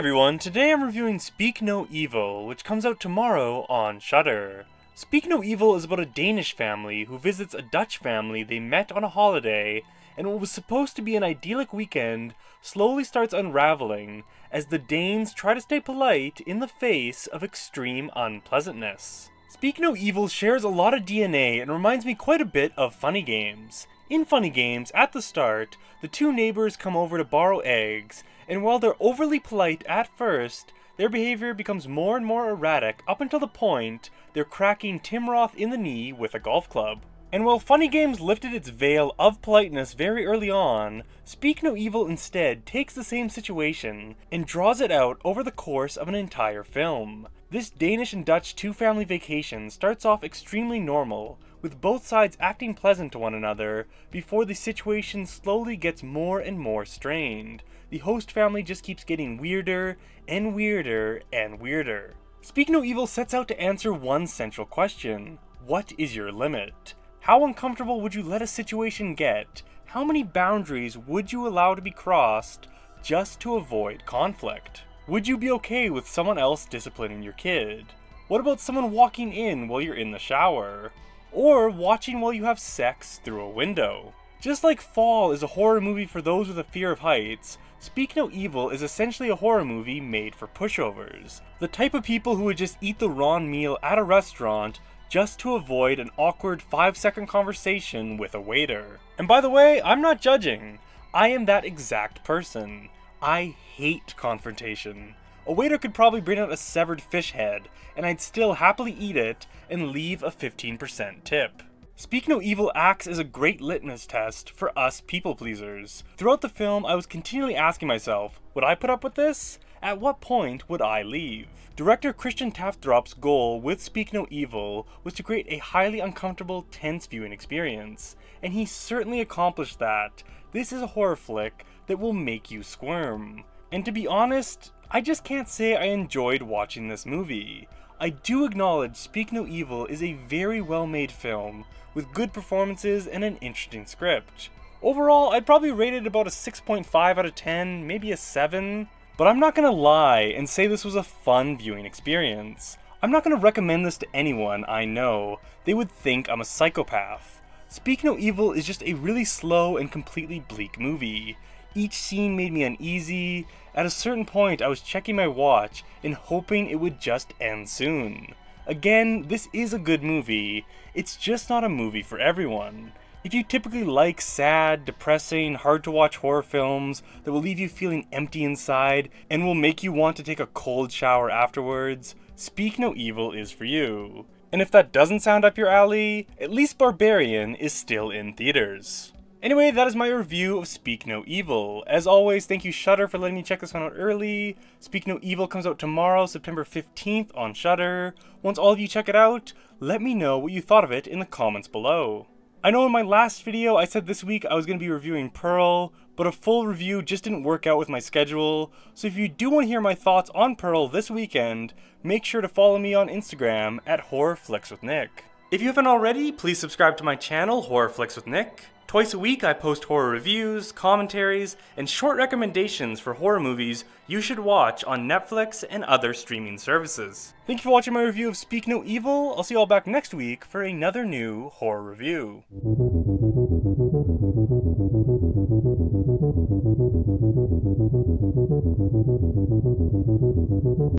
everyone, today I'm reviewing Speak No Evil, which comes out tomorrow on Shudder. Speak No Evil is about a Danish family who visits a Dutch family they met on a holiday, and what was supposed to be an idyllic weekend slowly starts unraveling as the Danes try to stay polite in the face of extreme unpleasantness. Speak No Evil shares a lot of DNA and reminds me quite a bit of Funny Games. In Funny Games, at the start, the two neighbors come over to borrow eggs, and while they're overly polite at first, their behavior becomes more and more erratic up until the point they're cracking Tim Roth in the knee with a golf club. And while Funny Games lifted its veil of politeness very early on, Speak No Evil instead takes the same situation and draws it out over the course of an entire film. This Danish and Dutch two-family vacation starts off extremely normal, with both sides acting pleasant to one another, before the situation slowly gets more and more strained. The host family just keeps getting weirder and weirder and weirder. Speak No Evil sets out to answer one central question: what is your limit? How uncomfortable would you let a situation get? How many boundaries would you allow to be crossed just to avoid conflict? Would you be okay with someone else disciplining your kid? What about someone walking in while you're in the shower? Or watching while you have sex through a window? Just like Fall is a horror movie for those with a fear of heights, Speak No Evil is essentially a horror movie made for pushovers. The type of people who would just eat the wrong meal at a restaurant just to avoid an awkward 5-second conversation with a waiter. And by the way, I'm not judging. I am that exact person. I hate confrontation. A waiter could probably bring out a severed fish head, and I'd still happily eat it and leave a 15% tip. Speak No Evil acts as a great litmus test for us people pleasers. Throughout the film, I was continually asking myself, would I put up with this? At what point would I leave? Director Christian Taftrop's goal with Speak No Evil was to create a highly uncomfortable, tense viewing experience, and he certainly accomplished that. This is a horror flick that will make you squirm. And to be honest, I just can't say I enjoyed watching this movie. I do acknowledge Speak No Evil is a very well-made film, with good performances and an interesting script. Overall, I'd probably rate it about a 6.5 out of 10, maybe a 7. But I'm not gonna lie and say this was a fun viewing experience. I'm not gonna recommend this to anyone I know. They would think I'm a psychopath. Speak No Evil is just a really slow and completely bleak movie. Each scene made me uneasy. At a certain point, I was checking my watch and hoping it would just end soon. Again, this is a good movie. It's just not a movie for everyone. If you typically like sad, depressing, hard-to-watch horror films that will leave you feeling empty inside and will make you want to take a cold shower afterwards, Speak No Evil is for you. And if that doesn't sound up your alley, at least Barbarian is still in theaters. Anyway, that is my review of Speak No Evil. As always, thank you Shudder for letting me check this one out early. Speak No Evil comes out tomorrow, September 15th on Shudder. Once all of you check it out, let me know what you thought of it in the comments below. I know in my last video I said this week I was going to be reviewing Pearl, but a full review just didn't work out with my schedule, so if you do want to hear my thoughts on Pearl this weekend, make sure to follow me on Instagram at horrorflickswithnick. If you haven't already, please subscribe to my channel, Horror Flicks with Nick. Twice a week I post horror reviews, commentaries, and short recommendations for horror movies you should watch on Netflix and other streaming services. Thank you for watching my review of Speak No Evil. I'll see you all back next week for another new horror review.